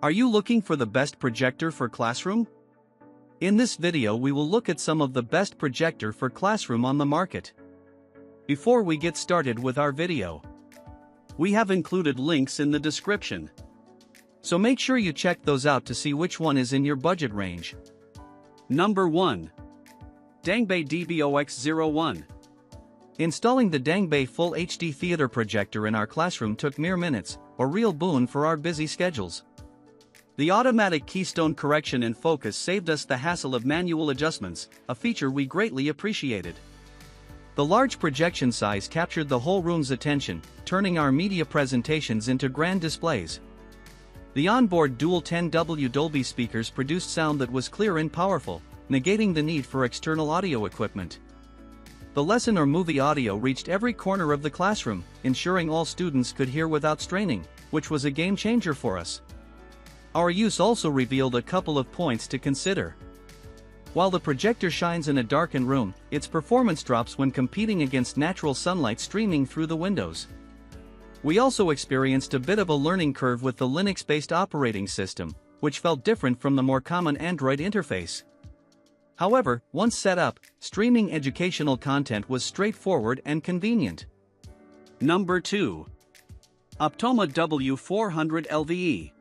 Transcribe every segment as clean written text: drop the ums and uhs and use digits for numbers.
Are you looking for the best projector for classroom? In this video we will look at some of the best projector for classroom on the market. Before we get started with our video, we have included links in the description. So make sure you check those out to see which one is in your budget range. Number 1. Dangbei DBOX01. Installing the Dangbei Full HD Theater projector in our classroom took mere minutes, a real boon for our busy schedules. The automatic keystone correction and focus saved us the hassle of manual adjustments, a feature we greatly appreciated. The large projection size captured the whole room's attention, turning our media presentations into grand displays. The onboard dual 10W Dolby speakers produced sound that was clear and powerful, negating the need for external audio equipment. The lesson or movie audio reached every corner of the classroom, ensuring all students could hear without straining, which was a game changer for us. Our use also revealed a couple of points to consider. While the projector shines in a darkened room, its performance drops when competing against natural sunlight streaming through the windows. We also experienced a bit of a learning curve with the Linux-based operating system, which felt different from the more common Android interface. However, once set up, streaming educational content was straightforward and convenient. Number 2. Optoma W400 LVE.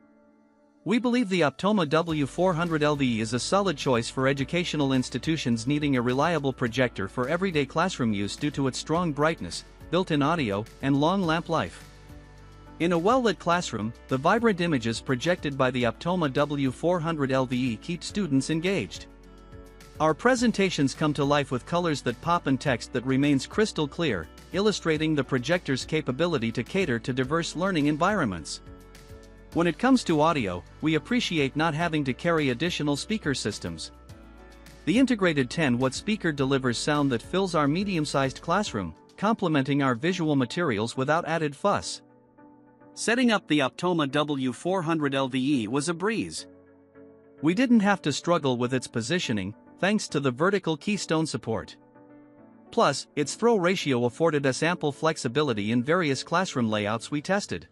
We believe the Optoma W400 LVE is a solid choice for educational institutions needing a reliable projector for everyday classroom use due to its strong brightness, built-in audio, and long lamp life. In a well-lit classroom, the vibrant images projected by the Optoma W400 LVE keep students engaged. Our presentations come to life with colors that pop and text that remains crystal clear, illustrating the projector's capability to cater to diverse learning environments. When it comes to audio, we appreciate not having to carry additional speaker systems. The integrated 10-watt speaker delivers sound that fills our medium-sized classroom, complementing our visual materials without added fuss. Setting up the Optoma W400 LVE was a breeze. We didn't have to struggle with its positioning, thanks to the vertical keystone support. Plus, its throw ratio afforded us ample flexibility in various classroom layouts we tested.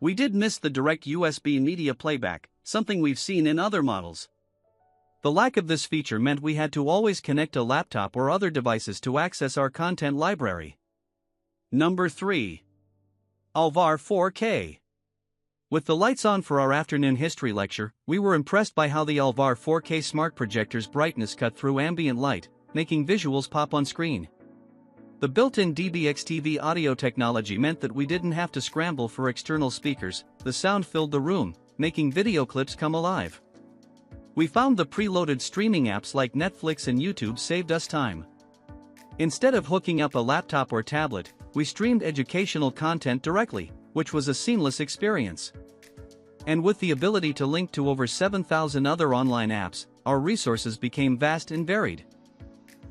We did miss the direct USB media playback, something we've seen in other models. The lack of this feature meant we had to always connect a laptop or other devices to access our content library. Number 3. Alvar 4K. With the lights on for our afternoon history lecture, we were impressed by how the Alvar 4K smart projector's brightness cut through ambient light, making visuals pop on screen. The built-in DBX-TV audio technology meant that we didn't have to scramble for external speakers, the sound filled the room, making video clips come alive. We found the preloaded streaming apps like Netflix and YouTube saved us time. Instead of hooking up a laptop or tablet, we streamed educational content directly, which was a seamless experience. And with the ability to link to over 7,000 other online apps, our resources became vast and varied.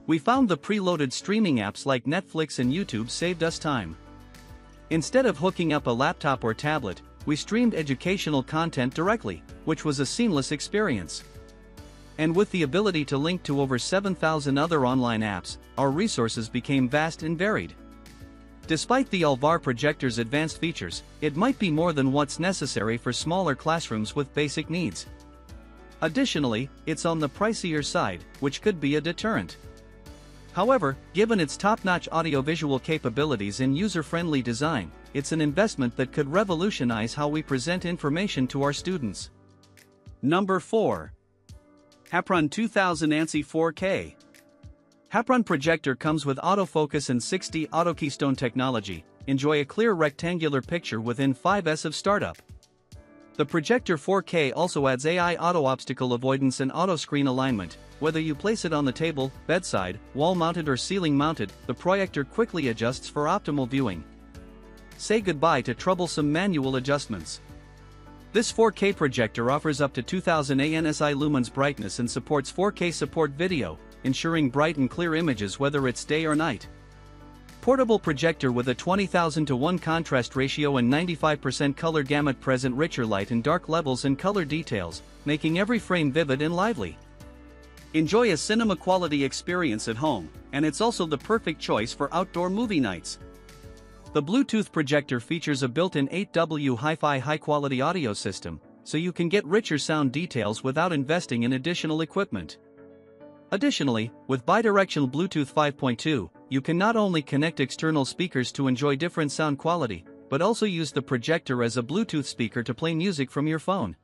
We found the preloaded streaming apps like Netflix and YouTube saved us time. Instead of hooking up a laptop or tablet, we streamed educational content directly, which was a seamless experience. And with the ability to link to over 7,000 other online apps, our resources became vast and varied. Despite the Alvar projector's advanced features, it might be more than what's necessary for smaller classrooms with basic needs. Additionally, it's on the pricier side, which could be a deterrent. However, given its top-notch audiovisual capabilities and user-friendly design, it's an investment that could revolutionize how we present information to our students. Number 4. Hapron 2000 ANSI 4K. Hapron projector comes with autofocus and 6D auto keystone technology. Enjoy a clear rectangular picture within 5s of startup. The Projector 4K also adds AI auto obstacle avoidance and auto screen alignment. Whether you place it on the table, bedside, wall-mounted or ceiling-mounted, the projector quickly adjusts for optimal viewing. Say goodbye to troublesome manual adjustments. This 4K projector offers up to 2000 ANSI lumens brightness and supports 4K support video, ensuring bright and clear images whether it's day or night. Portable projector with a 20,000:1 contrast ratio and 95% color gamut present richer light and dark levels and color details, making every frame vivid and lively. Enjoy a cinema-quality experience at home, and it's also the perfect choice for outdoor movie nights. The Bluetooth projector features a built-in 8W Hi-Fi high-quality audio system, so you can get richer sound details without investing in additional equipment. Additionally, with bidirectional Bluetooth 5.2, you can not only connect external speakers to enjoy different sound quality, but also use the projector as a Bluetooth speaker to play music from your phone.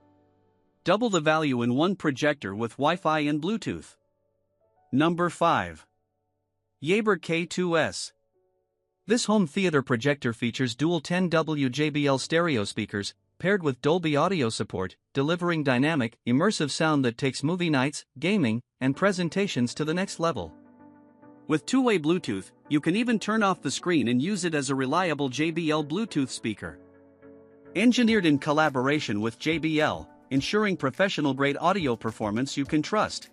Double the value in one projector with Wi-Fi and Bluetooth. Number 5. Yaeber K2S. This home theater projector features dual 10W JBL stereo speakers, paired with Dolby Audio support, delivering dynamic, immersive sound that takes movie nights, gaming, and presentations to the next level. With two-way Bluetooth, you can even turn off the screen and use it as a reliable JBL Bluetooth speaker. Engineered in collaboration with JBL, ensuring professional-grade audio performance you can trust.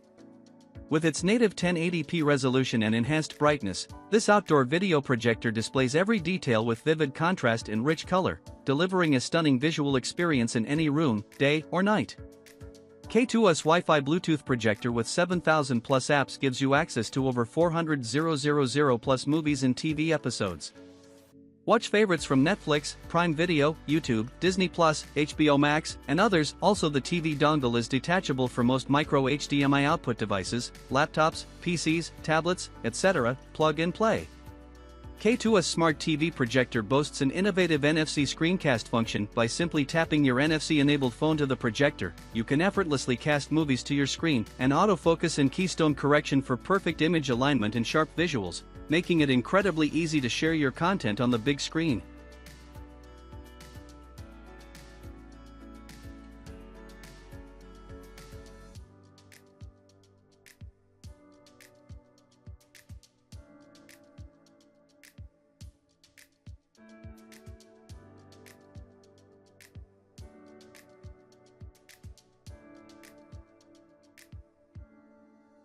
With its native 1080p resolution and enhanced brightness, this outdoor video projector displays every detail with vivid contrast and rich color, delivering a stunning visual experience in any room, day or night. K2S Wi-Fi Bluetooth projector with 7,000 plus apps gives you access to over 400,000 plus movies and TV episodes. Watch favorites from Netflix, Prime Video, YouTube, Disney+, HBO Max, and others. Also, the TV dongle is detachable for most micro HDMI output devices, laptops, PCs, tablets, etc. Plug and play. K2S Smart TV projector boasts an innovative NFC screencast function. By simply tapping your NFC-enabled phone to the projector, you can effortlessly cast movies to your screen, and autofocus and keystone correction for perfect image alignment and sharp visuals, making it incredibly easy to share your content on the big screen.